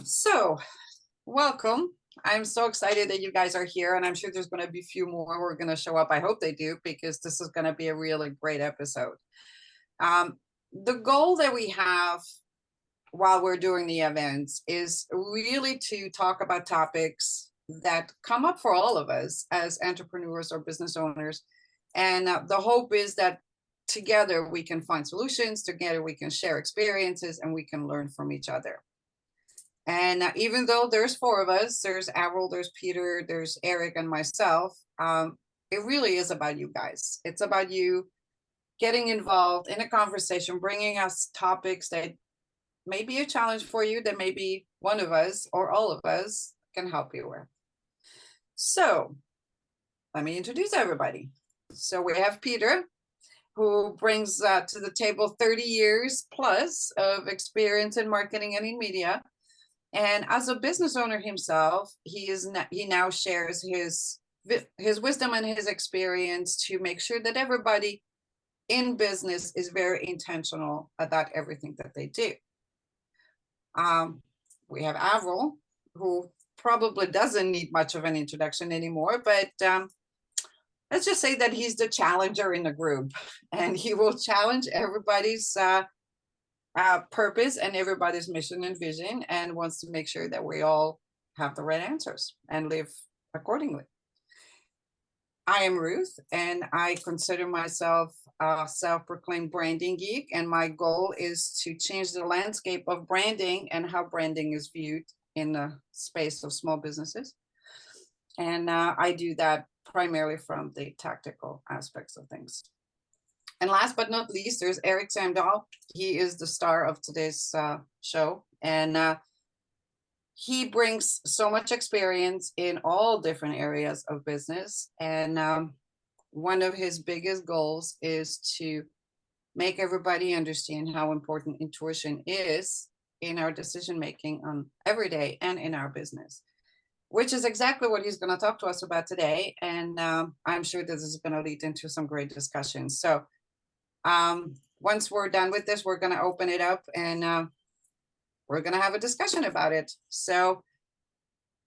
So, welcome. I'm so excited that you guys are here, and I'm sure there's going to be a few more who are going to show up. I hope they do, because this is going to be a really great episode. Um, the goal that we have while we're doing the events is really to talk about topics that come up for all of us as entrepreneurs or business owners. And the hope is that together we can find solutions, together we can share experiences, and we can learn from each other. And even though there's four of us, there's Avril, there's Peter, there's Eric, and myself, it really is about you guys. It's about you getting involved in a conversation, bringing us topics that may be a challenge for you, that maybe one of us or all of us can help you with. So let me introduce everybody. So we have Peter, who brings to the table 30 years plus of experience in marketing and in media. And as a business owner himself, he now shares his wisdom and his experience to make sure that everybody in business is very intentional about everything that they do. We have Avril, who probably doesn't need much of an introduction anymore, but let's just say that he's the challenger in the group, and he will challenge everybody's purpose and everybody's mission and vision, and wants to make sure that we all have the right answers and live accordingly. I am Ruth, and I consider myself a self-proclaimed branding geek, and my goal is to change the landscape of branding and how branding is viewed in the space of small businesses. And I do that primarily from the tactical aspects of things. And last but not least, there's Eric Samdahl. He is the star of today's show, and he brings so much experience in all different areas of business. And one of his biggest goals is to make everybody understand how important intuition is in our decision making on every day and in our business, which is exactly what he's going to talk to us about today. And I'm sure this is going to lead into some great discussions. So once we're done with this, we're going to open it up, and we're going to have a discussion about it. So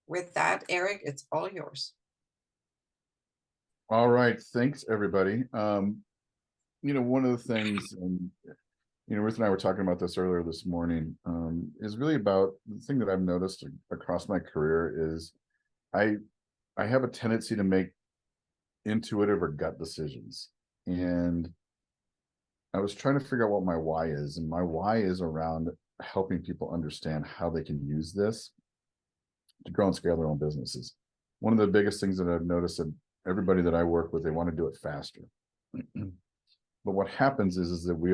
with that, Eric, it's all yours. All right. Thanks, everybody. One of the things, and Ruth and I were talking about this earlier this morning, is really about the thing that I've noticed across my career is I have a tendency to make intuitive or gut decisions. And I was trying to figure out what my why is, and my why is around helping people understand how they can use this to grow and scale their own businesses. One of the biggest things that I've noticed that everybody that I work with, they want to do it faster. But what happens is that we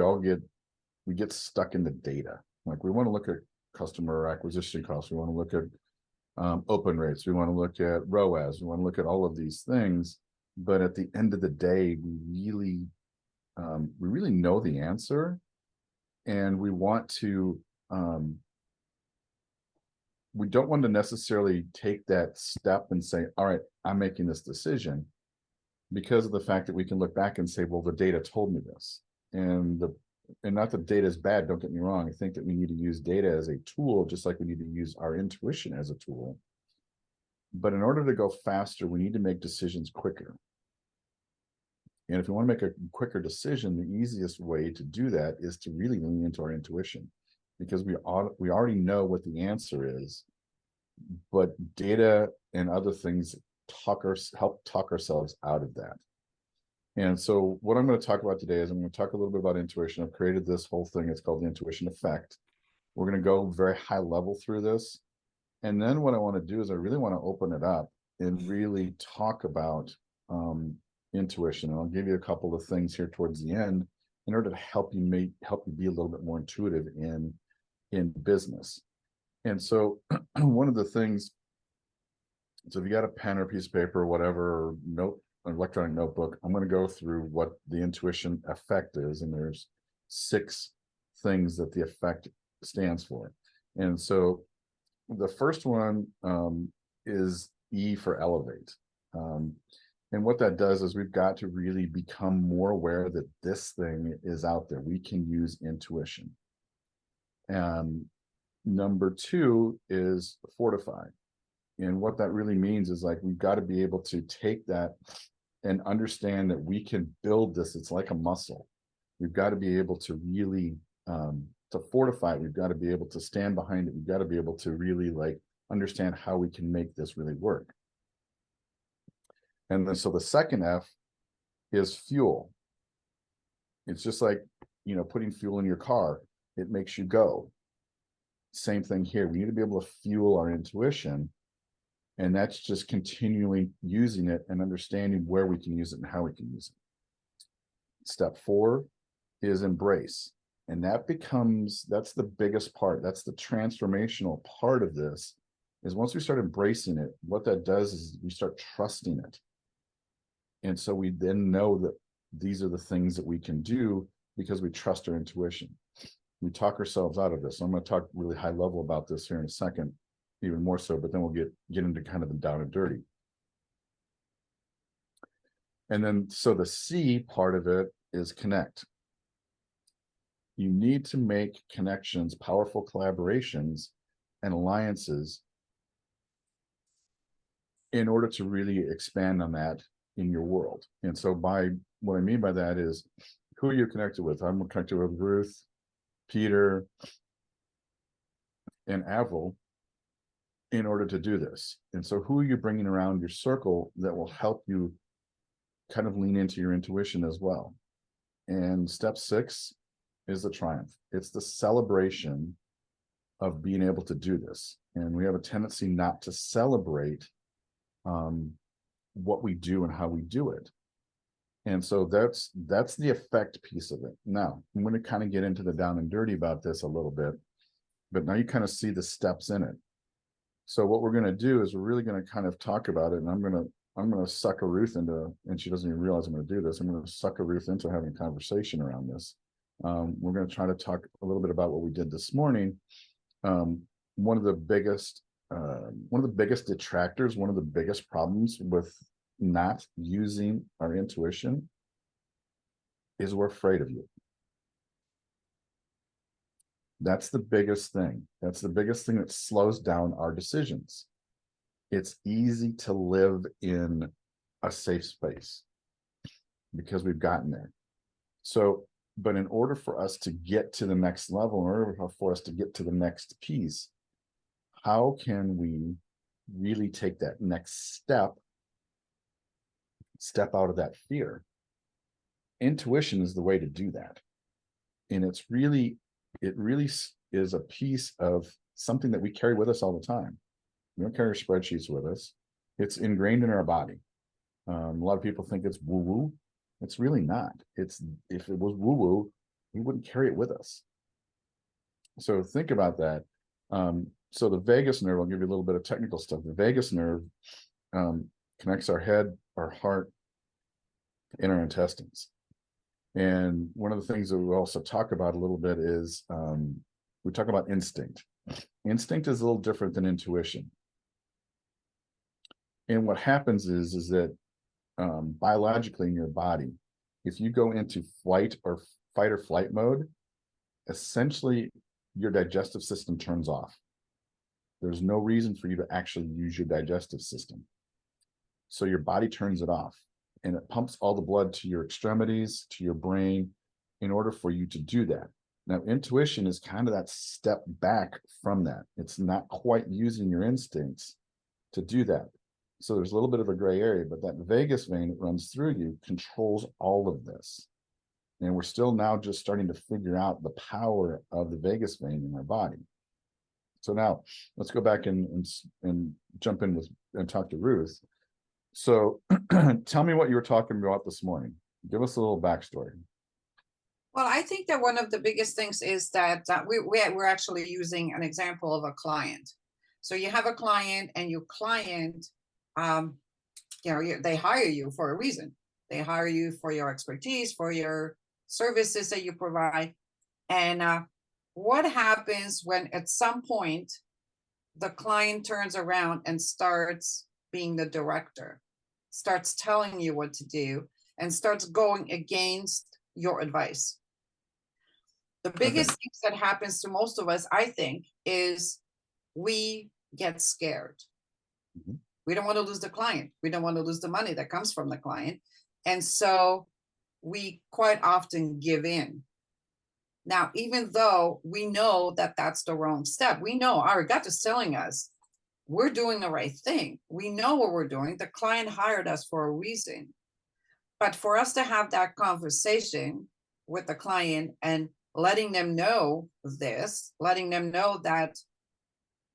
get stuck in the data. Like, we want to look at customer acquisition costs, we want to look at open rates, we want to look at ROAS, we want to look at all of these things. But at the end of the day, we really know the answer, and we don't want to necessarily take that step and say, all right, I'm making this decision, because of the fact that we can look back and say, well, the data told me this. And not that data is bad, don't get me wrong. I think that we need to use data as a tool, just like we need to use our intuition as a tool. But in order to go faster, we need to make decisions quicker. And if we want to make a quicker decision, the easiest way to do that is to really lean into our intuition, because we already know what the answer is, but data and other things help talk ourselves out of that. And so what I'm going to talk about today is I'm going to talk a little bit about intuition. I've created this whole thing. It's called the intuition effect. We're going to go very high level through this. And then what I want to do is I really want to open it up and really talk about intuition. And I'll give you a couple of things here towards the end in order to help you be a little bit more intuitive in business. And so one of the things, so if you got a pen or a piece of paper or whatever, or electronic notebook, I'm going to go through what the intuition effect is. And there's 6 things that the effect stands for. And so the first one is E for elevate. And what that does is we've got to really become more aware that this thing is out there. We can use intuition. Number two is fortify. And what that really means is like, we've got to be able to take that and understand that we can build this. It's like a muscle. We've got to be able to really, to fortify it. We've got to be able to stand behind it. We've got to be able to really like understand how we can make this really work. And then, so the second F is fuel. It's just like, you know, putting fuel in your car. It makes you go. Same thing here. We need to be able to fuel our intuition. And that's just continually using it and understanding where we can use it and how we can use it. Step 4 is embrace. And that's the biggest part. That's the transformational part of this, is once we start embracing it, what that does is we start trusting it. And so we then know that these are the things that we can do because we trust our intuition. We talk ourselves out of this. So I'm going to talk really high level about this here in a second, even more so, but then we'll get into kind of the down and dirty. And then, so the C part of it is connect. You need to make connections, powerful collaborations and alliances in order to really expand on that in your world. And so what I mean by that is, who are you connected with? I'm connected with Ruth, Peter, and Avril in order to do this. And so who are you bringing around your circle that will help you kind of lean into your intuition as well? And step 6 is the triumph. It's the celebration of being able to do this. And we have a tendency not to celebrate what we do and how we do it. And so that's the effect piece of it. Now, I'm going to kind of get into the down and dirty about this a little bit, but now you kind of see the steps in it. So what we're going to do is we're really going to kind of talk about it, and I'm going to sucker Ruth into, and she doesn't even realize I'm going to do this. I'm going to sucker Ruth into having a conversation around this. We're going to try to talk a little bit about what we did this morning. One of the biggest detractors, one of the biggest problems with not using our intuition is we're afraid of you. That's the biggest thing. That's the biggest thing that slows down our decisions. It's easy to live in a safe space because we've gotten there. So, but in order for us to get to the next level, in order for us to get to the next piece, how can we really take that next step out of that fear? Intuition is the way to do that. And it really is a piece of something that we carry with us all the time. We don't carry spreadsheets with us. It's ingrained in our body. A lot of people think it's woo-woo. It's really not. If it was woo-woo, we wouldn't carry it with us. So think about that. So the vagus nerve, I'll give you a little bit of technical stuff. The vagus nerve connects our head, our heart, and our intestines. And one of the things that we also talk about a little bit is we talk about instinct. Instinct is a little different than intuition. And what happens is that biologically in your body, if you go into fight or flight mode, essentially your digestive system turns off. There's no reason for you to actually use your digestive system. So your body turns it off, and it pumps all the blood to your extremities, to your brain, in order for you to do that. Now, intuition is kind of that step back from that. It's not quite using your instincts to do that. So there's a little bit of a gray area, but that vagus vein that runs through you controls all of this. And we're still now just starting to figure out the power of the vagus vein in our body. So now let's go back and jump in and talk to Ruth. So tell me what you were talking about this morning. Give us a little backstory. Well, I think that one of the biggest things is that we're actually using an example of a client. So you have a client, and your client, they hire you for a reason. They hire you for your expertise, for your services that you provide. And what happens when at some point the client turns around and starts being the director, starts telling you what to do, and starts going against your advice? The Okay. biggest thing that happens to most of us, I think, is we get scared. Mhm. We don't want to lose the client. We don't want to lose the money that comes from the client. And so we quite often give in. Now, even though we know that that's the wrong step, we know our gut is telling us we're doing the right thing. We know what we're doing. The client hired us for a reason. But for us to have that conversation with the client and letting them know this, letting them know that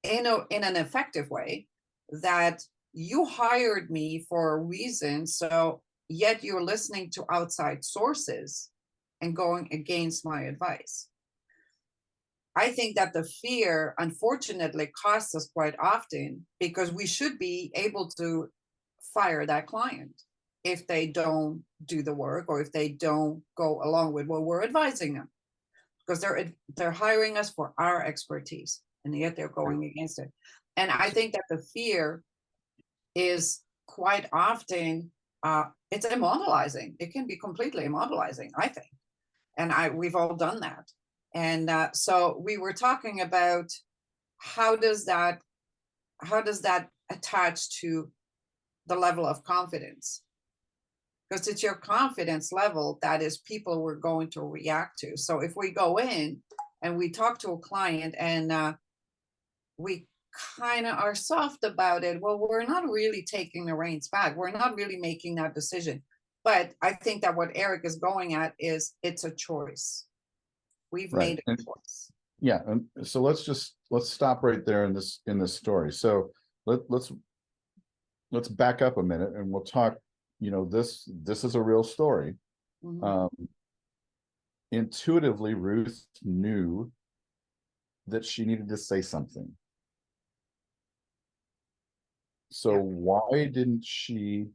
in an effective way, that you hired me for a reason, so yet you're listening to outside sources and going against my advice. I think that the fear, unfortunately, costs us quite often because we should be able to fire that client if they don't do the work or if they don't go along with what we're advising them, because they're hiring us for our expertise and yet they're going against it. And I think that the fear is quite often it's immobilizing. It can be completely immobilizing, I think. And we've all done that. And so we were talking about how does that attach to the level of confidence, because it's your confidence level that is people we're going to react to. So if we go in and we talk to a client and we kind of are soft about it, well, we're not really taking the reins back. We're not really making that decision. But I think that what Eric is going at is it's a choice. We've Right. made a choice. Yeah, and so let's stop right there in this story. So let's back up a minute and we'll talk. This is a real story. Mhm. Intuitively, Ruth knew that she needed to say something. So Yeah. why didn't she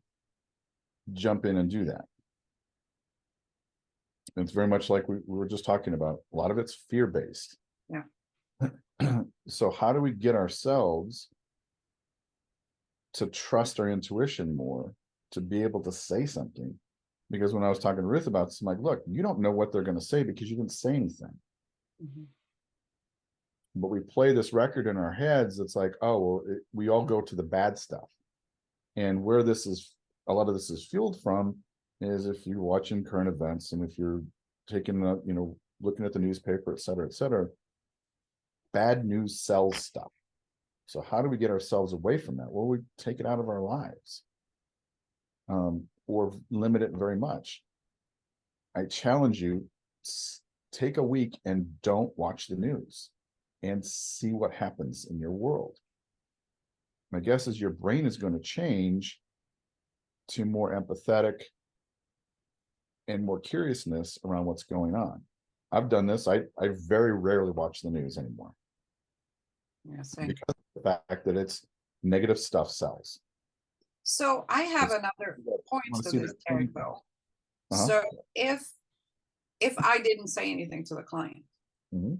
jump in and do that? It's very much like we were just talking about. A lot of it's fear-based. Yeah. So how do we get ourselves to trust our intuition more, to be able to say something? Because when I was talking to Ruth about this, I'm like, look, you don't know what they're going to say because you didn't say anything. Mhm. But we play this record in our heads. It's like, oh, well, we all go to the bad stuff. And where a lot of this is fueled from is if you're watching current events and if you're taking looking at the newspaper, et cetera, bad news sells stuff. So how do we get ourselves away from that? Well, we take it out of our lives, or limit it very much. I challenge you, take a week and don't watch the news and see what happens in your world. My guess is your brain is going to change to more empathetic and more curiousness around what's going on. I've done this. I very rarely watch the news anymore. Yeah, same. Because of the fact that it's negative stuff sells. So I have It's, another you point want to to see this, that Eric, twinge. though. Uh-huh. So if I didn't say anything to the client, Mm-hmm.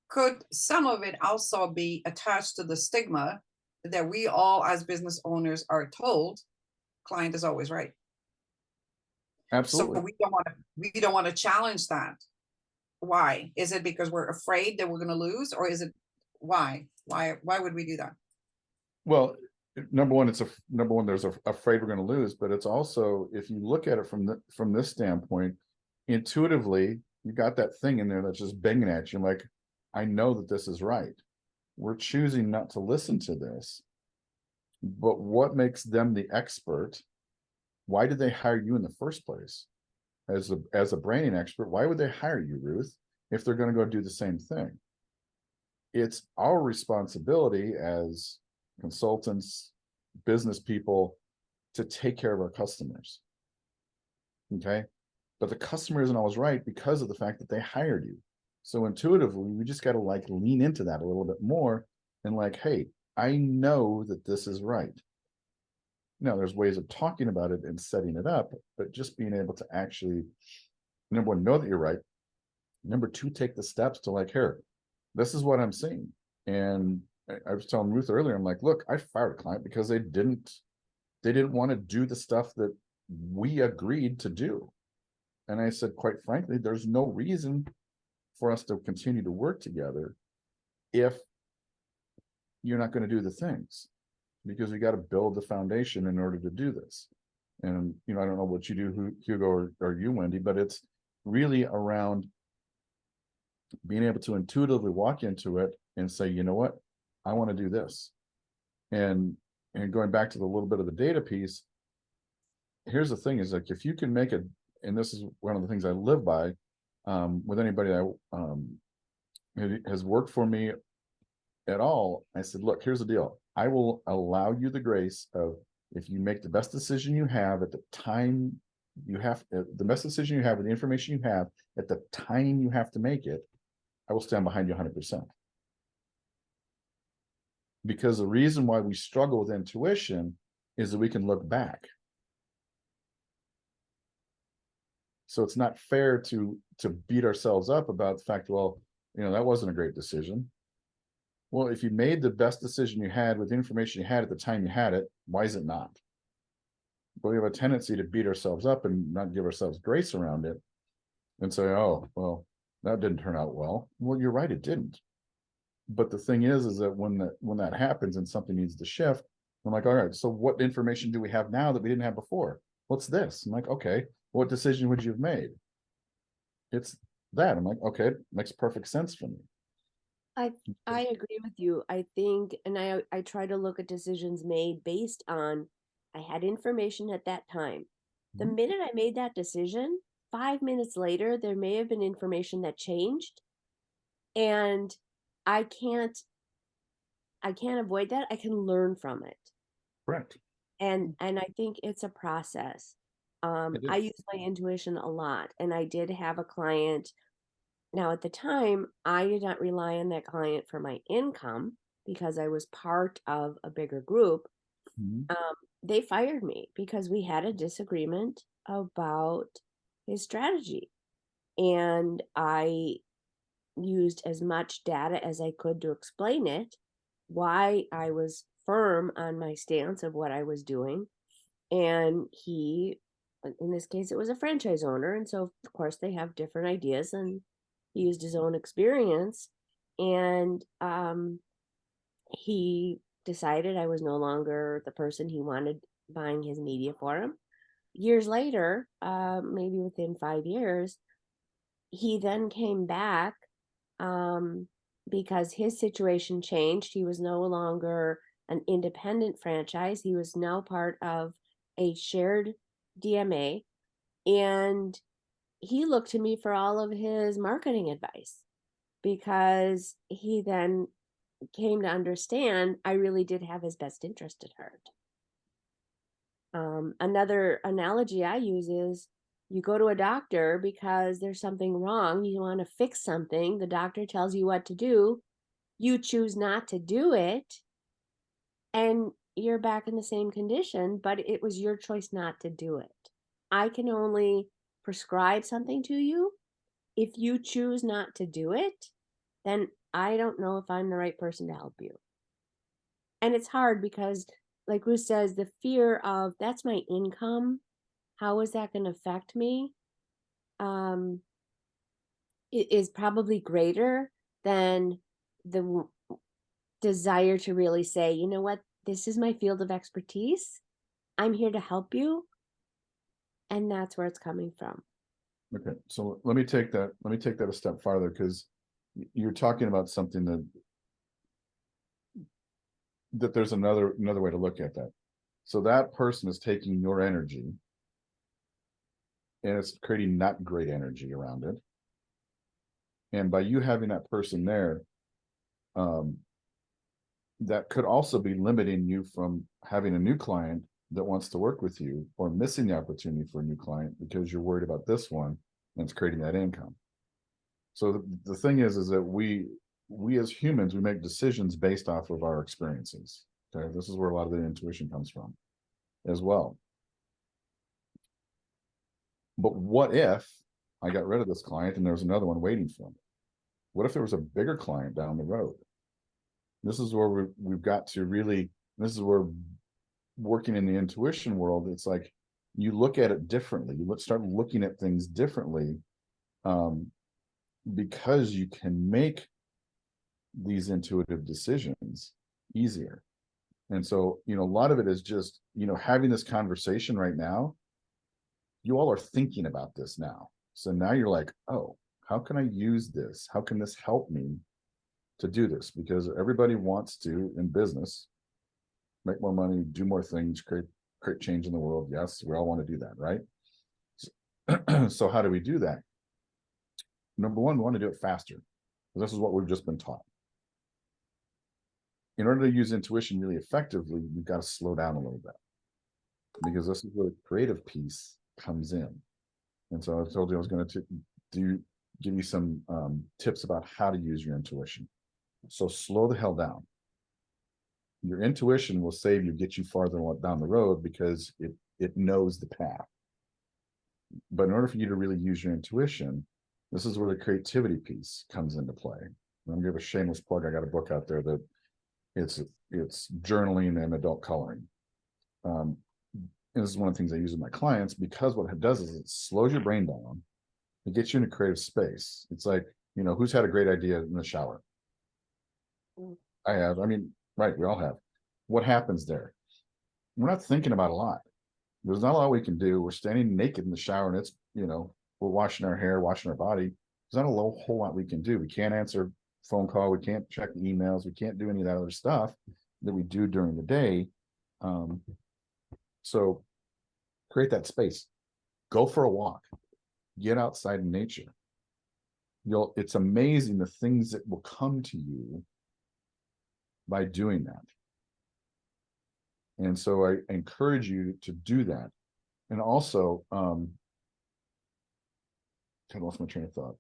could some of it also be attached to the stigma that we all as business owners are told client is always right? So Absolutely. we don't want to challenge that. Why? Is it because we're afraid that we're going to lose, or is it why? Why would we do that? Well, number one, there's afraid we're going to lose, but it's also, if you look at it from this standpoint, intuitively, you got that thing in there that's just banging at you. Like, I know that this is right. We're choosing not to listen to this. But what makes them the expert? Why did they hire you in the first place? As a branding expert, why would they hire you, Ruth, if they're going to go do the same thing? It's our responsibility as consultants, business people, to take care of our customers. Okay. But the customer isn't always right because of the fact that they hired you. So intuitively, we just got to lean into that a little bit more and hey, I know that this is right. Now, there's ways of talking about it and setting it up, but just being able to actually, number one, know that you're right. Number two, take the steps to here, this is what I'm seeing. And I was telling Ruth earlier, I'm like, look, I fired a client because they didn't want to do the stuff that we agreed to do. And I said, quite frankly, there's no reason for us to continue to work together if you're not going to do the things, because we got to build the foundation in order to do this. And, I don't know what you do, Hugo, or you, Wendy, but it's really around being able to intuitively walk into it and say, you know what, I want to do this. And going back to the little bit of the data piece, here's the thing is, like, if you can make it, and this is one of the things I live by, with anybody that has worked for me at all, I said, look, here's the deal. I will allow you the grace of, if you make the best decision you have at the time you have, the best decision you have with the information you have at the time you have to make it, I will stand behind you 100%. Because the reason why we struggle with intuition is that we can look back. So it's not fair to beat ourselves up about the fact, well, that wasn't a great decision. Well, if you made the best decision you had with the information you had at the time you had it, why is it not? But we have a tendency to beat ourselves up and not give ourselves grace around it and say, oh, well, that didn't turn out well. Well, you're right, it didn't. But the thing is that when that happens and something needs to shift, I'm like, all right, so what information do we have now that we didn't have before? What's this? I'm like, okay, what decision would you have made? It's that. I'm like, okay, it makes perfect sense for me. I agree with you. I think, and I try to look at decisions made based on, I had information at that time. The minute I made that decision, 5 minutes later, there may have been information that changed, and I can't avoid that. I can learn from it. Correct. And I think it's a process. I use my intuition a lot, and I did have a client. Now, at the time, I did not rely on that client for my income because I was part of a bigger group. They fired me because we had a disagreement about his strategy. And I used as much data as I could to explain it, why I was firm on my stance of what I was doing. And he, in this case, it was a franchise owner. And so, of course, they have different ideas, and he used his own experience. And he decided I was no longer the person he wanted buying his media for him. Years later, maybe within 5 years, he then came back because his situation changed. He was no longer an independent franchise. He was now part of a shared DMA. And he looked to me for all of his marketing advice, because he then came to understand I really did have his best interest at heart. Another analogy I use is, you go to a doctor because there's something wrong. You want to fix something. The doctor tells you what to do. You choose not to do it, and you're back in the same condition, but it was your choice not to do it. I can only prescribe something to you. If you choose not to do it, then I don't know if I'm the right person to help you. And it's hard because, like Ruth says, the fear of, that's my income, how is that going to affect me? It is probably greater than the desire to really say, you know what, this is my field of expertise. I'm here to help you. And that's where it's coming from. Okay, so let me take that a step farther, because you're talking about something that there's another way to look at that. So that person is taking your energy and it's creating not great energy around it. And by you having that person there, that could also be limiting you from having a new client that wants to work with you, or missing the opportunity for a new client because you're worried about this one and it's creating that income. So the thing is that we as humans, we make decisions based off of our experiences. Okay, this is where a lot of the intuition comes from as well. But what if I got rid of this client and there was another one waiting for me? What if there was a bigger client down the road? This is where we've got to really, this is where working in the intuition world, it's like you look at it differently. You start looking at things differently. because you can make these intuitive decisions easier. And so, a lot of it is just, having this conversation right now, you all are thinking about this now. So now you're like, oh, how can I use this? How can this help me to do this? Because everybody wants to, in business, make more money, do more things, create change in the world. Yes, we all want to do that, right? So how do we do that? Number one, we want to do it faster. This is what we've just been taught. In order to use intuition really effectively, you've got to slow down a little bit, because this is where the creative piece comes in. And so I told you I was going to give you some tips about how to use your intuition. So slow the hell down. Your intuition will save you, get you farther down the road, because it knows the path. But in order for you to really use your intuition, this is where the creativity piece comes into play. I'm going to give a shameless plug. I got a book out there that it's journaling and adult coloring. And this is one of the things I use with my clients, because what it does is it slows your brain down. It gets you in a creative space. It's like, who's had a great idea in the shower? I have. I mean, right, we all have. What happens there? We're not thinking about a lot. There's not a lot we can do. We're standing naked in the shower, and it's, we're washing our hair, washing our body. There's not a whole lot we can do. We can't answer phone call. We can't check the emails. We can't do any of that other stuff that we do during the day. So create that space. Go for a walk. Get outside in nature. It's amazing the things that will come to you by doing that. And so I encourage you to do that. And also, I lost my train of thought.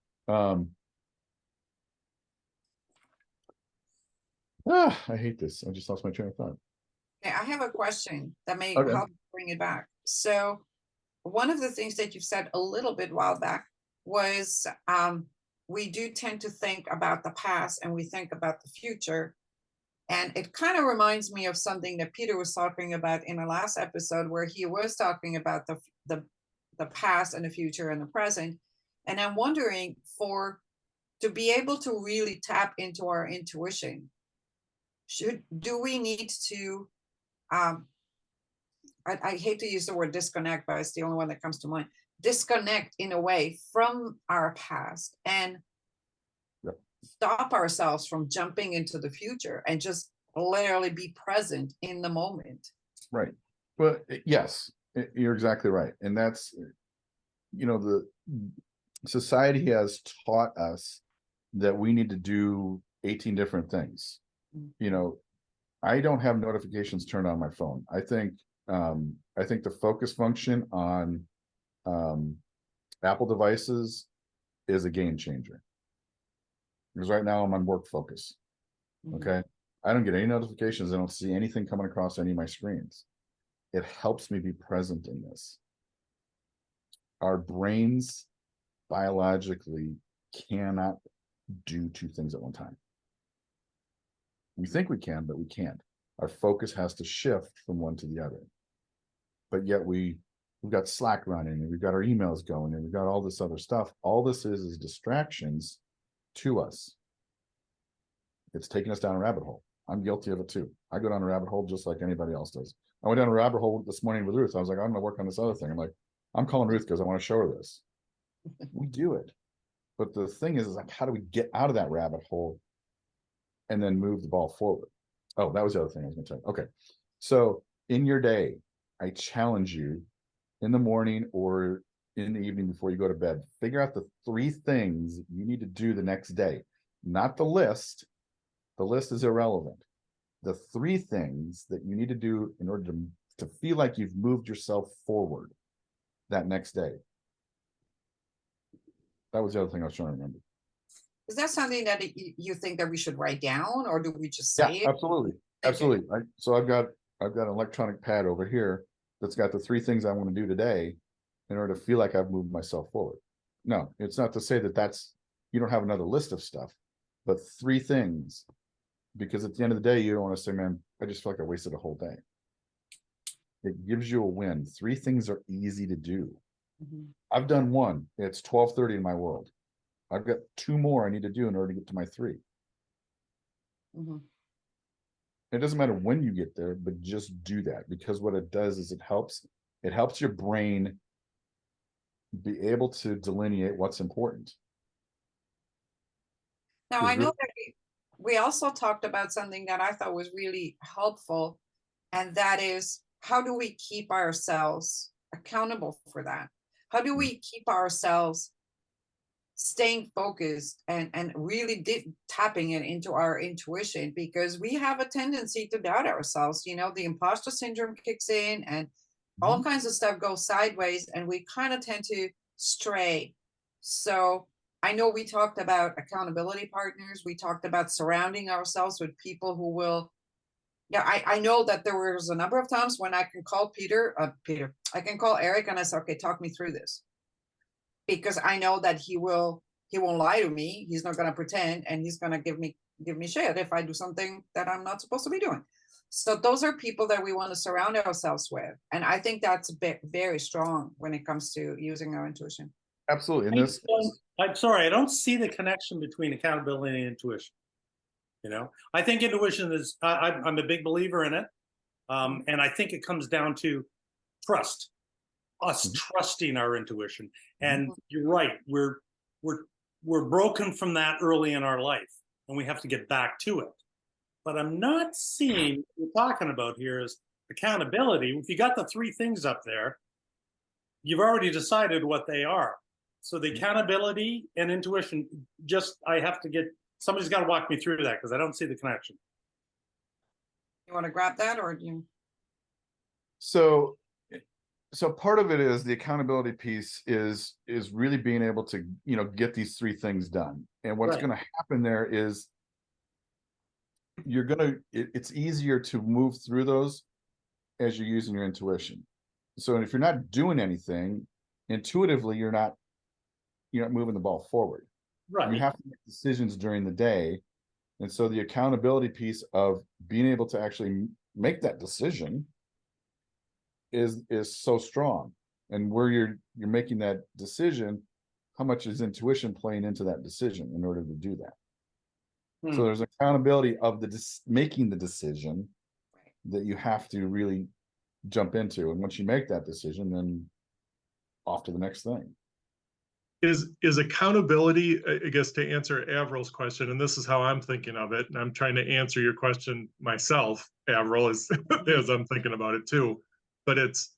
I hate this. I just lost my train of thought. Okay, I have a question that may Okay. help bring it back. So one of the things that you've said a little bit while back was we do tend to think about the past and we think about the future. And it kind of reminds me of something that Peter was talking about in the last episode, where he was talking about the past and the future and the present. And I'm wondering, to be able to really tap into our intuition, do we need to I hate to use the word disconnect, but it's the only one that comes to mind. Disconnect in a way from our past and stop ourselves from jumping into the future and just literally be present in the moment. Right. Well, yes, you're exactly right. And that's, the society has taught us that we need to do 18 different things. I don't have notifications turned on my phone. I think the focus function on Apple devices is a game changer. Because right now I'm on work focus. Okay. I don't get any notifications. I don't see anything coming across any of my screens. It helps me be present in this. Our brains biologically cannot do two things at one time. We think we can, but we can't. Our focus has to shift from one to the other. But yet we've got Slack running, and we've got our emails going, and we've got all this other stuff. All this is distractions to us. It's taking us down a rabbit hole. I'm guilty of it too. I go down a rabbit hole just like anybody else does. I went down a rabbit hole this morning with Ruth. I was like, I'm going to work on this other thing. I'm like, I'm calling Ruth because I want to show her this. We do it. But the thing is like, how do we get out of that rabbit hole and then move the ball forward? Oh, that was the other thing I was going to tell you. Okay. So in your day, I challenge you in the morning or in the evening before you go to bed, figure out the 3 things you need to do the next day. Not the list. The list is irrelevant. The 3 things that you need to do in order to feel like you've moved yourself forward that next day. That was the other thing I was trying to remember. Is that something that you think that we should write down, or do we just say it? Absolutely. Absolutely. So I've got an electronic pad over here that's got the 3 things I want to do today in order to feel like I've moved myself forward. No, it's not to say that you don't have another list of stuff, but 3 things, because at the end of the day, you don't want to say, man, I just feel like I wasted a whole day. It gives you a win. 3 things are easy to do. I've done one. It's 12:30 in my world. I've got 2 more I need to do in order to get to my 3. Mhm. It doesn't matter when you get there, but just do that, because what it does is it helps your brain be able to delineate what's important. Now, Because I know that we also talked about something that I thought was really helpful, and that is, how do we keep ourselves accountable for that? How do we keep ourselves staying focused and really tapping it into our intuition? Because we have a tendency to doubt ourselves. The imposter syndrome kicks in, and all kinds of stuff goes sideways, and we kind of tend to stray. So I know we talked about accountability partners. We talked about surrounding ourselves with people who will. Yeah, I know that there was a number of times when I can call I can call Eric and I say, okay, talk me through this. Because I know that he won't lie to me. He's not gonna pretend, and he's gonna give me shit if I do something that I'm not supposed to be doing. So those are people that we want to surround ourselves with. And I think that's very strong when it comes to using our intuition. absolutely. And this, I'm sorry, I don't see the connection between accountability and intuition. I think intuition is, I'm a big believer in it. And I think it comes down to trust, us trusting our intuition. And you're right, we're broken from that early in our life, and we have to get back to it. But I'm not seeing what we're talking about here is accountability. If you got the 3 things up there, you've already decided what they are. So the accountability and intuition, somebody's got to walk me through that, because I don't see the connection. You want to grab that, or do you? so part of it is the accountability piece is really being able to, get these 3 things done. And what's Right. going to happen there is it's easier to move through those as you're using your intuition. So if you're not doing anything intuitively, you're not moving the ball forward. Right. You have to make decisions during the day. And so the accountability piece of being able to actually make that decision is so strong. And where you're making that decision, how much is intuition playing into that decision in order to do that? So there's accountability of making the decision that you have to really jump into. And once you make that decision, then off to the next thing. Is accountability, I guess, to answer Avril's question, and this is how I'm thinking of it, and I'm trying to answer your question myself, Avril, as I'm thinking about it too. But it's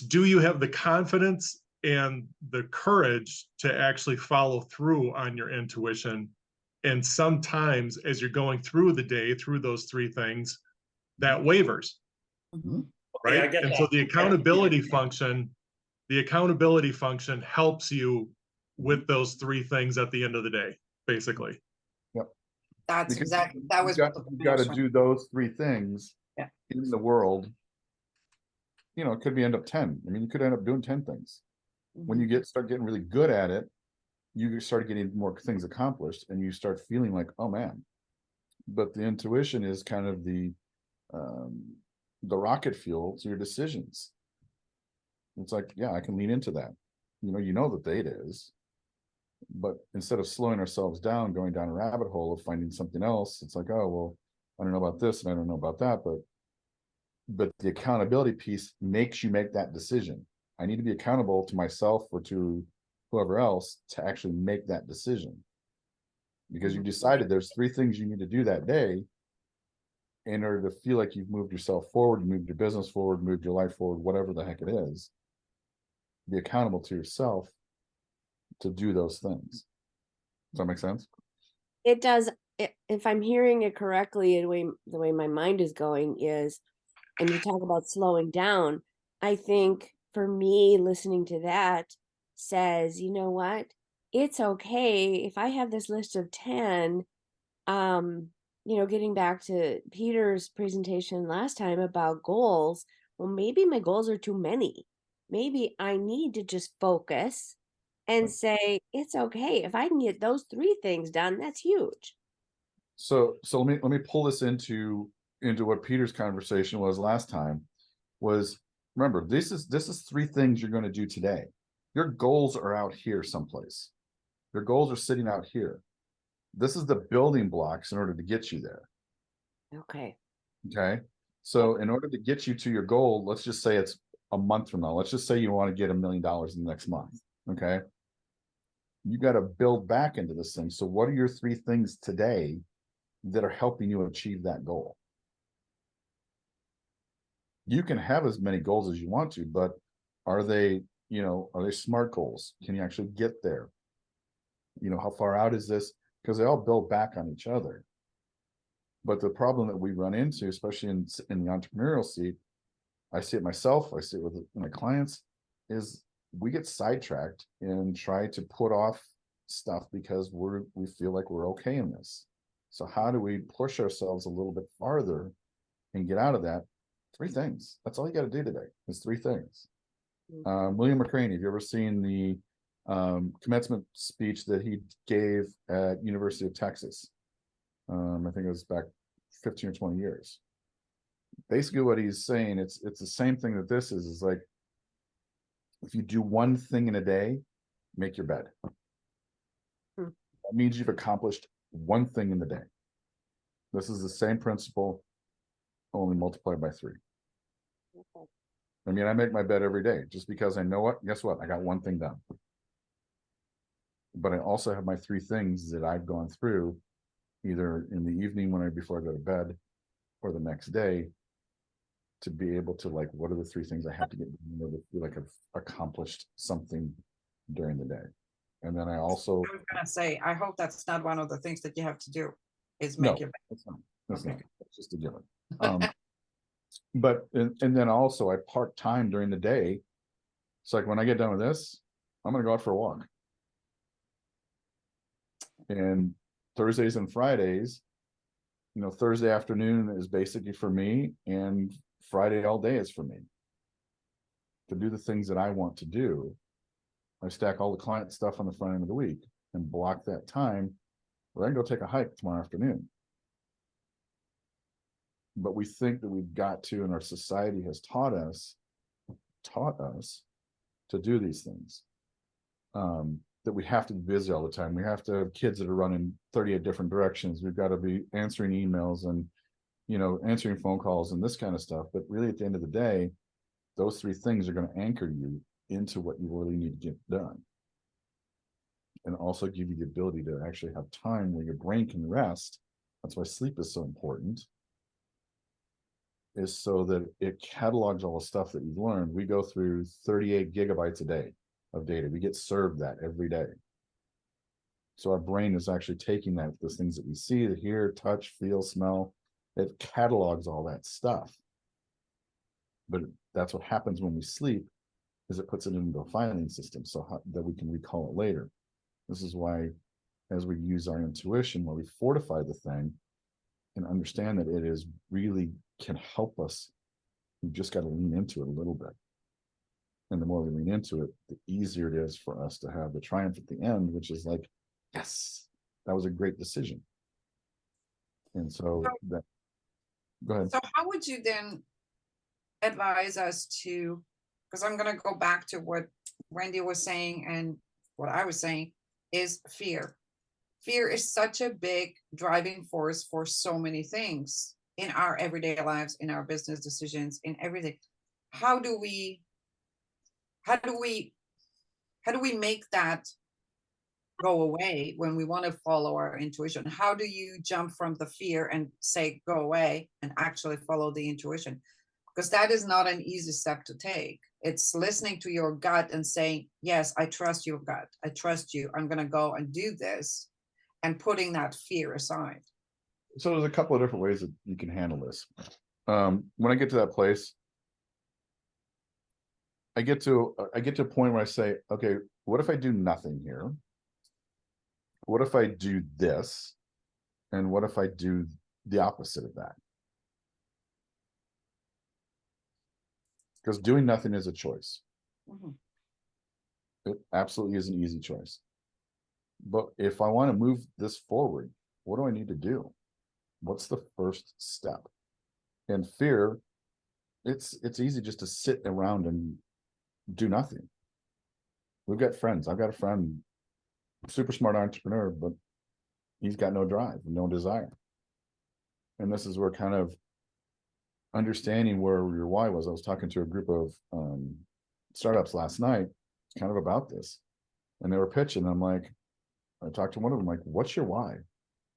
do you have the confidence and the courage to actually follow through on your intuition? And sometimes as you're going through the day, through those 3 things, that wavers. Right? Okay, and so the accountability function helps you with those 3 things at the end of the day, basically. Yep. That's Because exactly, that was you got to do those 3 things in the world. It could be end up 10. I mean, you could end up doing 10 things. When you start getting really good at it, you start getting more things accomplished, and you start feeling like, oh man. But the intuition is kind of the rocket fuel to your decisions. It's like, yeah, I can lean into that. The data is, but instead of slowing ourselves down, going down a rabbit hole of finding something else, it's like, oh, well, I don't know about this and I don't know about that, but the accountability piece makes you make that decision. I need to be accountable to myself or to whoever else to actually make that decision, because you decided there's 3 things you need to do that day in order to feel like you've moved yourself forward, moved your business forward, moved your life forward, whatever the heck it is. Be accountable to yourself to do those things. Does that make sense? It does. If I'm hearing it correctly, the way my mind is going is, and you talk about slowing down, I think for me, listening to that says, you know what? It's okay if I have this list of 10, getting back to Peter's presentation last time about goals, well, maybe my goals are too many. Maybe I need to just focus and say, it's okay. If I can get those 3 things done, that's huge. So let me pull this into what Peter's conversation was last time. Was, remember, this is 3 things you're going to do today. Your goals are out here someplace. Your goals are sitting out here. This is the building blocks in order to get you there. Okay. Okay. So in order to get you to your goal, let's just say it's a month from now. Let's just say you want to get $1 million in the next month. Okay. You got to build back into this thing. So what are your 3 things today that are helping you achieve that goal? You can have as many goals as you want to, but are they, are they SMART goals? Can you actually get there? How far out is this? Because they all build back on each other. But the problem that we run into, especially in the entrepreneurial seat, I see it myself, I see it with my clients, is we get sidetracked and try to put off stuff because we feel like we're okay in this. So how do we push ourselves a little bit farther and get out of that? 3 things. That's all you got to do today is 3 things. William McCraney, have you ever seen the commencement speech that he gave at University of Texas? I think it was back 15 or 20 years. Basically what he's saying, it's the same thing that this is like, if you do 1 thing in a day, make your bed. That means you've accomplished 1 thing in the day. This is the same principle, only multiplied by 3. Okay. I mean, I make my bed every day just because I know what, guess what? I got 1 thing done. But I also have my 3 things that I've gone through either in the evening before I go to bed or the next day to be able to, like, what are the 3 things I have to get done in order to feel like I've accomplished something during the day. And then I also, I was gonna say, I hope that's not one of the things that you have to do is no, make your bed. that's not, that's Okay. not, that's just a given. But, and then also I park time during the day. It's like, when I get done with this, I'm going to go out for a walk. And Thursdays and Fridays, Thursday afternoon is basically for me, and Friday all day is for me to do the things that I want to do. I stack all the client stuff on the front end of the week and block that time where I can go take a hike tomorrow afternoon. But we think that we've got to, and our society has taught us to do these things. That we have to be busy all the time. We have to have kids that are running 38 different directions. We've got to be answering emails and, answering phone calls and this kind of stuff. But really, at the end of the day, those 3 things are going to anchor you into what you really need to get done. And also give you the ability to actually have time where your brain can rest. That's why sleep is so important. Is so that it catalogs all the stuff that you've learned. We go through 38 gigabytes a day of data. We get served that every day. So our brain is actually taking those things that we see, hear, touch, feel, smell. It catalogs all that stuff. But that's what happens when we sleep, is it puts it into a filing system that we can recall it later. This is why, as we use our intuition, where we fortify the thing and understand that it is really can help us, we've just got to lean into it a little bit. And the more we lean into it, the easier it is for us to have the triumph at the end, which is like, yes, that was a great decision. And so that, go ahead. So how would you then advise us to, because I'm going to go back to what Wendy was saying and what I was saying, is fear. Fear is such a big driving force for so many things in our everyday lives, in our business decisions, in everything. How do we make that go away when we want to follow our intuition? How do you jump from the fear and say go away and actually follow the intuition? Because that is not an easy step to take. It's listening to your gut and saying, yes, I trust your gut. I trust you. I'm going to go and do this, and putting that fear aside. So there's a couple of different ways that you can handle this. When I get to that place, I get to a point where I say, okay, what if I do nothing here? What if I do this? And what if I do the opposite of that? Because doing nothing is a choice. Mhm. It absolutely is an easy choice. But if I want to move this forward, what do I need to do? What's the first step? And fear, it's easy just to sit around and do nothing. We've got friends. I've got a friend super smart entrepreneur, but he's got no drive, no desire. And this is where kind of understanding where your why was. I was talking to a group of startups last night, kind of about this, and they were pitching. I'm like, I talked to one of them, like, what's your why?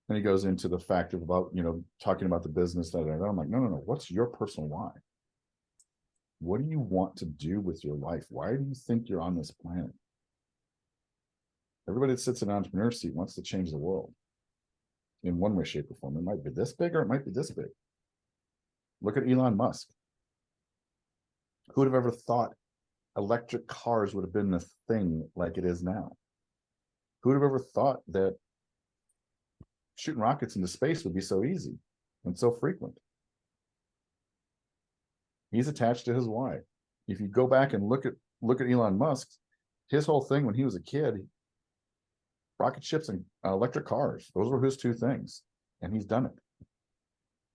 And he goes into the fact of about, talking about the business that I'm like, no, what's your personal why? What do you want to do with your life? Why do you think you're on this planet? Everybody that sits in an entrepreneur seat wants to change the world in one way, shape, or form. It might be this big or it might be this big. Look at Elon Musk. Who would have ever thought electric cars would have been the thing like it is now? Who would have ever thought that shooting rockets into space would be so easy and so frequent? He's attached to his why. If you go back and look at Elon Musk, his whole thing when he was a kid, rocket ships and electric cars, those were his two things, and he's done it.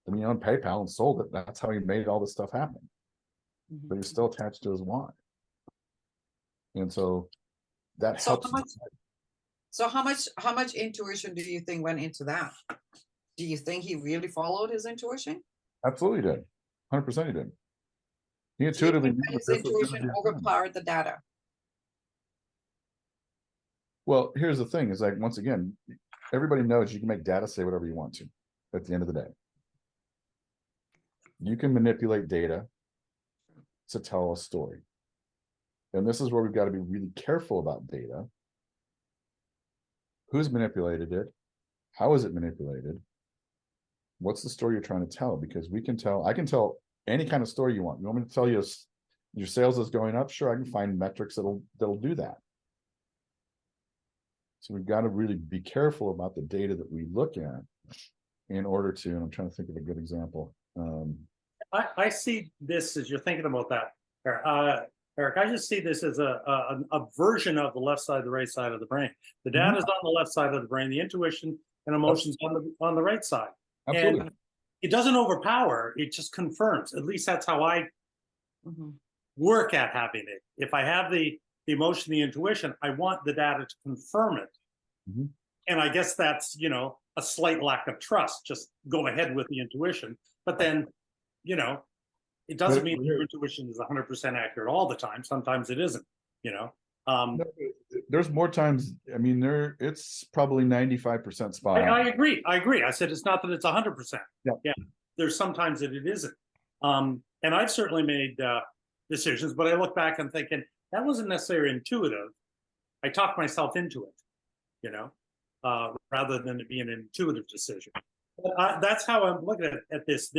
I mean, he owned PayPal and sold it. That's how he made all this stuff happen. But he's still attached to his why. And so that helps. So how much intuition do you think went into that? Do you think he really followed his intuition? Absolutely did. 100% he did. He intuitively knew his intuition overpowered the data. Well, here's the thing, is like, once again, everybody knows you can make data say whatever you want to at the end of the day. You can manipulate data to tell a story. And this is where we've got to be really careful about data. Who's manipulated it? How is it manipulated? What's the story you're trying to tell? Because I can tell any kind of story you want. You want me to tell you your sales is going up? Sure, I can find metrics that'll do that. So we've got to really be careful about the data that we look at in order to, and I'm trying to think of a good example. I see this as you're thinking about that, Eric. I just see this as a version of the left side, the right side of the brain. The data is on the left side of the brain, the intuition and emotions on the right side. Absolutely. And it doesn't overpower, it just confirms. At least that's how I work at having it. If I have the emotion, the intuition, I want the data to confirm it. And I guess that's, a slight lack of trust. Just go ahead with the intuition. But then, it doesn't mean your intuition is 100% accurate all the time. Sometimes it isn't, There's more times, I mean, it's probably 95% spot on. I agree. I said it's not that it's 100%. Yeah. There's sometimes that it isn't. And I've certainly made decisions, but I look back and thinking that wasn't necessarily intuitive. I talked myself into it, rather than it being an intuitive decision. But that's how I'm looking at this.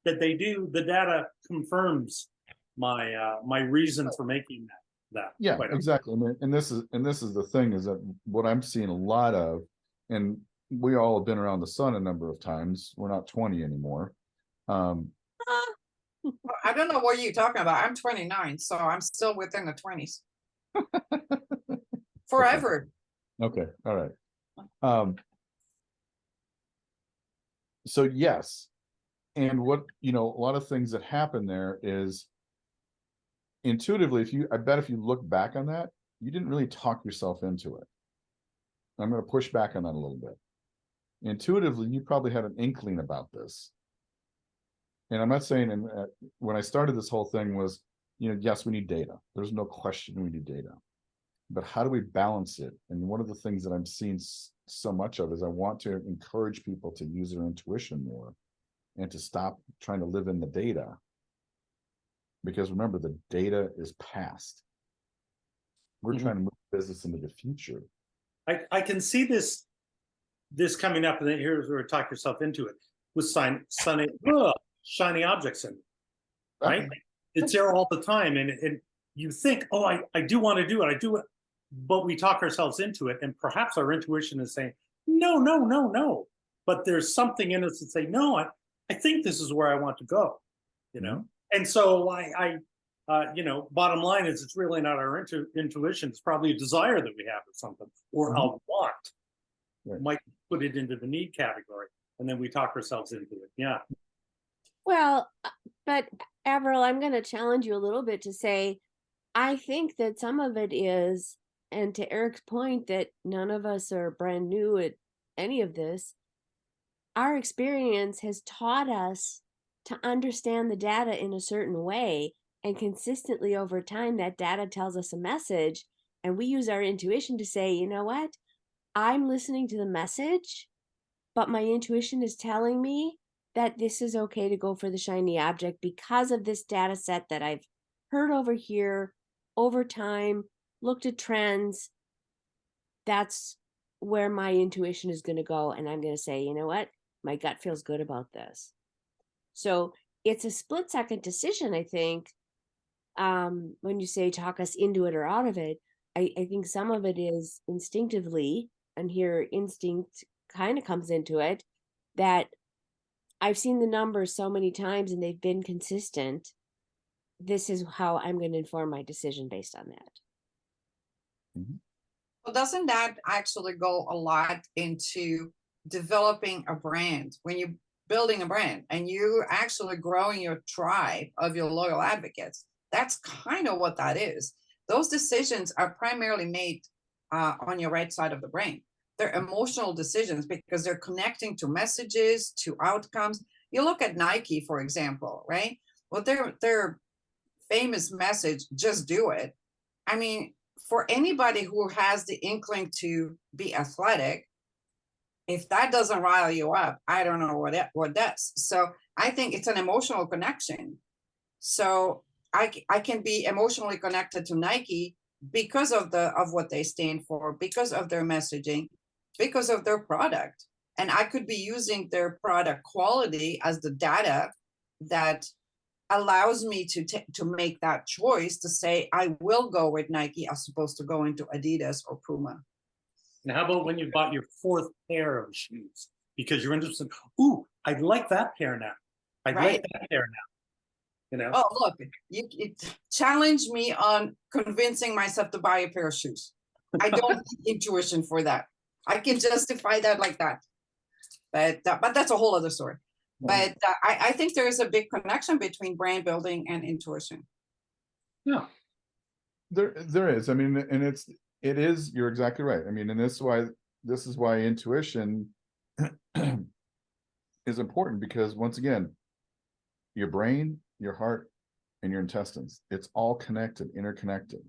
That they do, the data confirms my reason for making that. Yeah, exactly. And this is the thing, is that what I'm seeing a lot of, and we all have been around the sun a number of times. We're not 20 anymore. I don't know what you're talking about. I'm 29, so I'm still within the 20s. Forever. Okay. All right. So yes. And what, a lot of things that happen there is intuitively, I bet if you look back on that, you didn't really talk yourself into it. I'm going to push back on that a little bit. Intuitively, you probably had an inkling about this. And I'm not saying, when I started this whole thing was, yes, we need data. There's no question we need data. But how do we balance it? And one of the things that I'm seeing so much of is I want to encourage people to use their intuition more and to stop trying to live in the data. Because remember, the data is past. We're trying to move business into the future. I can see this coming up, and then here's where talk yourself into it with shiny objects in, right? It's there all the time, and you think, oh, I do want to do it, I do it, but we talk ourselves into it, and perhaps our intuition is saying, no, but there's something in us that say, no, I think this is where I want to go, And so bottom line is it's really not our intuition. It's probably a desire that we have or something, or a want. Right. Might put it into the need category, and then we talk ourselves into it. Yeah. Well, but Avril, I'm going to challenge you a little bit to say, I think that some of it is and to Eric's point that none of us are brand new at any of this, our experience has taught us to understand the data in a certain way, and consistently over time that data tells us a message, and we use our intuition to say, you know what, I'm listening to the message, but my intuition is telling me that this is okay to go for the shiny object because of this data set that I've heard over here over time, looked at trends. That's where my intuition is going to go, and I'm going to say, you know what, my gut feels good about this. So it's a split-second decision, I think. When you say talk us into it or out of it, I think some of it is instinctively, and here instinct kind of comes into it, that I've seen the numbers so many times and they've been consistent. This is how I'm going to inform my decision based on that. Mhm. Well, doesn't that actually go a lot into developing a brand? When you're building a brand and you're actually growing your tribe of your loyal advocates, that's kind of what that is. Those decisions are primarily made on your right side of the brain. They're emotional decisions because they're connecting to messages, to outcomes. You look at Nike, for example, right? Well, their famous message, just do it. I mean, for anybody who has the inkling to be athletic, if that doesn't rile you up, I don't know what does. So I think it's an emotional connection. So I can be emotionally connected to Nike because of what they stand for, because of their messaging, because of their product. And I could be using their product quality as the data that allows me to make that choice to say I will go with Nike as opposed to going to Adidas or Puma. And how about when you bought your fourth pair of shoes because you're interested? Ooh, I like that pair now. I Right. like that pair now. You know. Oh, look, you challenge me on convincing myself to buy a pair of shoes. I don't need intuition for that. I can justify that like that. But that's a whole other story. But I think there is a big connection between brand building and intuition. Yeah. There is. I mean, and it is, you're exactly right. I mean, and this is why intuition is important, because once again, your brain, your heart, and your intestines, it's all connected, interconnected.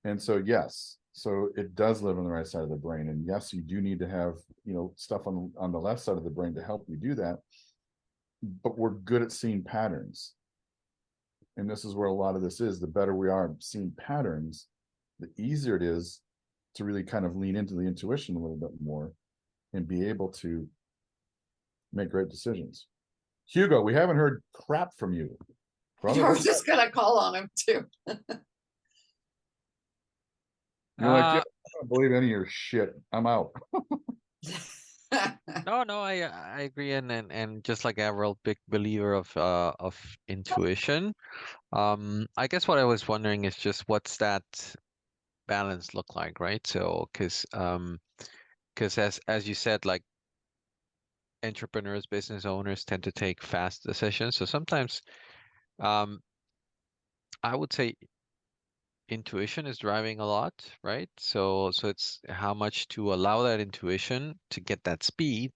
And so, yes, so it does live on the right side of the brain. And yes, you do need to have, stuff on the left side of the brain to help you do that. But we're good at seeing patterns. And this is where a lot of this is. The better we are seeing patterns, the easier it is to really kind of lean into the intuition a little bit more and be able to make great decisions. Hugo, we haven't heard crap from you. I was just going to call on him too. You're like, yeah, I don't believe any of your shit. I'm out. No, I agree, and just like Avril, big believer of intuition. I guess what I was wondering is just what's that balance look like, right? So, because as you said, like entrepreneurs, business owners tend to take fast decisions. So sometimes, I would say intuition is driving a lot, right? So it's how much to allow that intuition to get that speed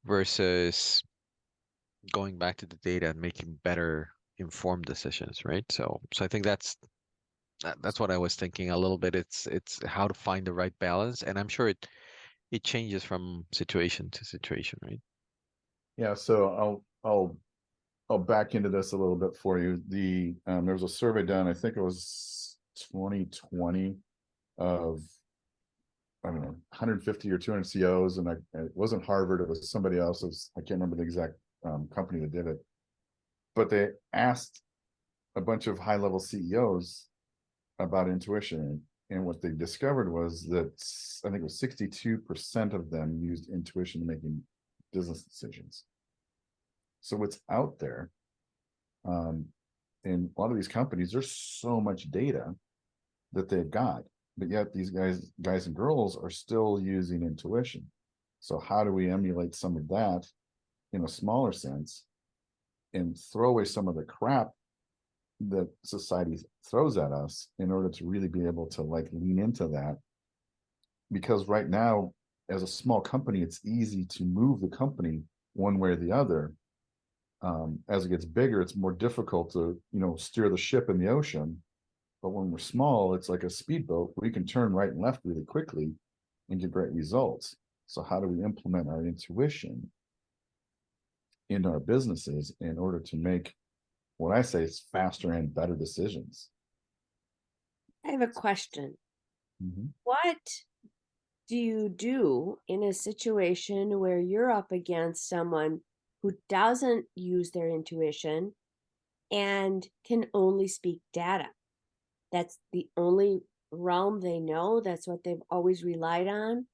versus going back to the data and making better informed decisions, right? So I think that's what I was thinking a little bit. It's how to find the right balance, and I'm sure it changes from situation to situation, right? Yeah, so I'll back into this a little bit for you. There was a survey done, I think it was 2020, of I don't know 150 or 200 CEOs, and it wasn't Harvard, it was somebody else. I can't remember the exact company that did it, but they asked a bunch of high-level CEOs about intuition, and what they discovered was that I think it was 62% of them used intuition in making business decisions. So it's out there. In a lot of these companies, there's so much data that they've got, but yet these guys and girls are still using intuition. So how do we emulate some of that in a smaller sense and throw away some of the crap that society throws at us in order to really be able to like lean into that. Because right now, as a small company, it's easy to move the company one way or the other. As it gets bigger, it's more difficult to, steer the ship in the ocean. But when we're small, it's like a speedboat. We can turn right and left really quickly and get great results. So how do we implement our intuition in our businesses in order to make what I say is faster and better decisions? I have a question. Mm-hmm. What do you do in a situation where you're up against someone who doesn't use their intuition and can only speak data? That's the only realm they know. That's what they've always relied on.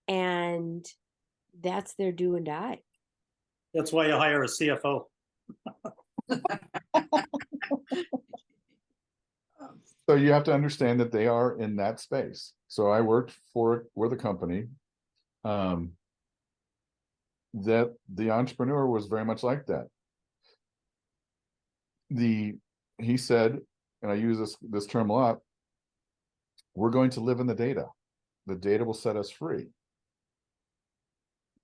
And that's their do and die. That's why you hire a CFO. So you have to understand that they are in that space. So I worked for the company that the entrepreneur was very much like that. He said, and I use this term a lot, we're going to live in the data. The data will set us free.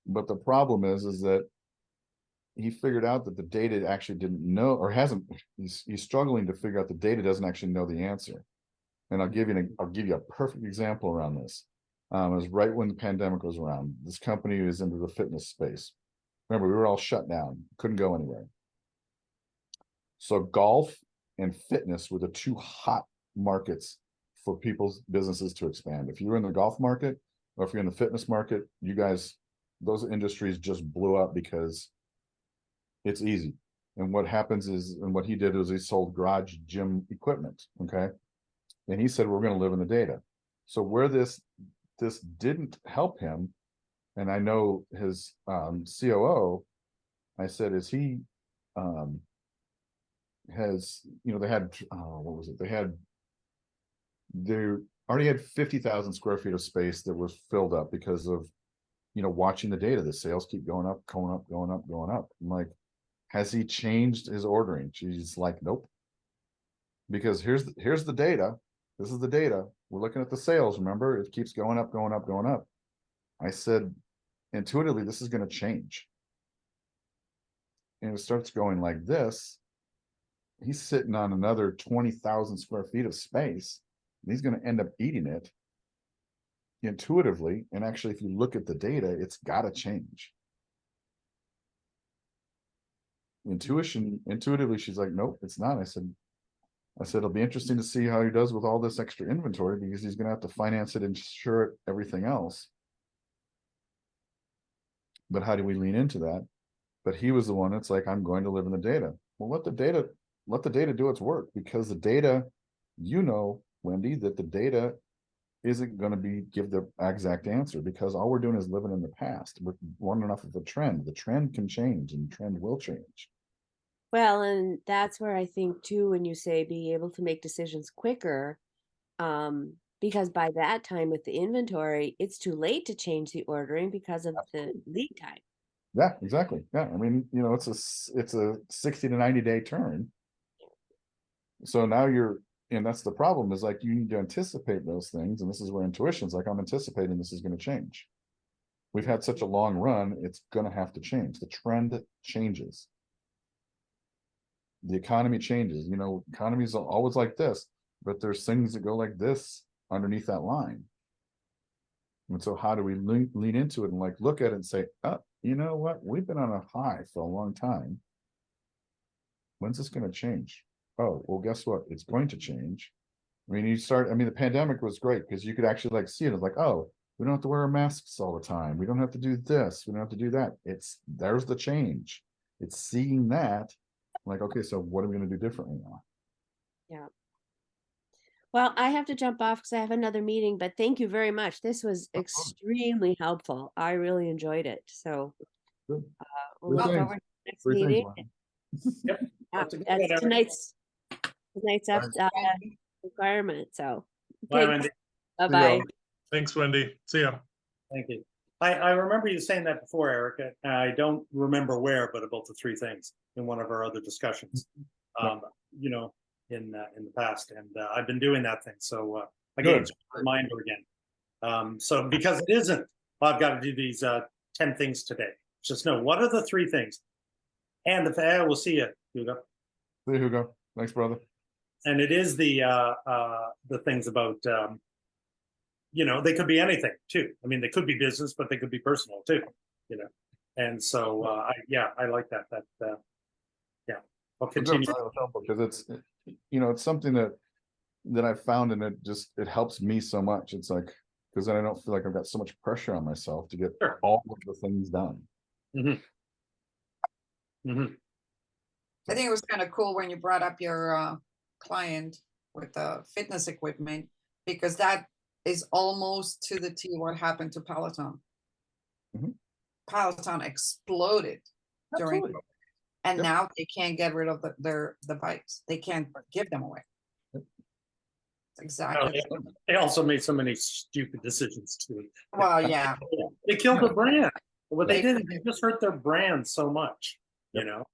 But the problem is that he figured out that the data actually didn't know, or hasn't. He's struggling to figure out the data doesn't actually know the answer. And I'll give you a perfect example around this. It was right when the pandemic was around. This company was into the fitness space. Remember, we were all shut down, couldn't go anywhere. So golf and fitness were the two hot markets for people's businesses to expand. If you were in the golf market or if you're in the fitness market, you guys, those industries just blew up because it's easy. And what happens is, and what he did was he sold garage gym equipment, okay? And he said, we're going to live in the data. So where this didn't help him, and I know his COO, I said, is he has, they had, what was it? They already had 50,000 square feet of space that was filled up because of, watching the data. The sales keep going up, going up, going up, going up. I'm like, has he changed his ordering? She's like, nope. Because here's the data. This is the data. We're looking at the sales. Remember, it keeps going up, going up, going up. I said, intuitively, this is going to change. And it starts going like this. He's sitting on another 20,000 square feet of space. And he's going to end up eating it intuitively. And actually, if you look at the data, it's got to change. Intuitively, she's like, nope, it's not. I said, it'll be interesting to see how he does with all this extra inventory because he's going to have to finance it, insure it, everything else. But how do we lean into that? But he was the one that's like, I'm going to live in the data. Well, let the data do its work, because the data, Wendy, that the data isn't going to give the exact answer, because all we're doing is living in the past. We're wondering off of the trend. The trend can change, and the trend will change. Well, and that's where I think too, when you say being able to make decisions quicker, because by that time with the inventory, it's too late to change the ordering because of the lead time. Yeah, exactly. Yeah, I mean, it's a 60 to 90 day turn. So now and that's the problem, is like, you need to anticipate those things, and this is where intuition's like, I'm anticipating this is going to change. We've had such a long run, it's going to have to change. The trend changes. The economy changes. Economies are always like this, but there's things that go like this underneath that line. And so how do we lean into it and like look at it and say, oh, you know what? We've been on a high for a long time. When's this going to change? Oh, well, guess what? It's going to change. The pandemic was great because you could actually like see it. It's like, oh, we don't have to wear our masks all the time. We don't have to do this. We don't have to do that. There's the change. It's seeing that. Like, okay, so what are we going to do differently now? Yeah. Well, I have to jump off because I have another meeting, but thank you very much. This was extremely helpful. I really enjoyed it. So we'll look forward to the next meeting. Yep. That's tonight's requirement. So Bye, Wendy. Bye-bye. Thanks, Wendy. See ya. Thank you. I remember you saying that before, Erica. I don't remember where, but about the three things in one of our other discussions. in the past, and I've been doing that thing. So again, Good. it's a reminder again. So because it isn't, I've got to do these 10 things today. Just know what are the 3 things. And we'll see you, Hugo. See, Hugo. Thanks, brother. And it is the things about you know, they could be anything too. I mean, they could be business, but they could be personal too. You know, and so I like that. Yeah, I'll continue. Because it's, you know, it's something that I found, and it helps me so much. It's like, because then I don't feel like I've got so much pressure on myself to get Sure. all of the things done. I think it was kind of cool when you brought up your client with the fitness equipment, because that is almost to the T what happened to Peloton. Peloton exploded during Absolutely. COVID, and Yep. now they can't get rid of the bikes. They can't give them away. Yep. Exactly. They also made so many stupid decisions too. Well, yeah. They killed the brand. What they They- did, they just hurt their brand so much. You know,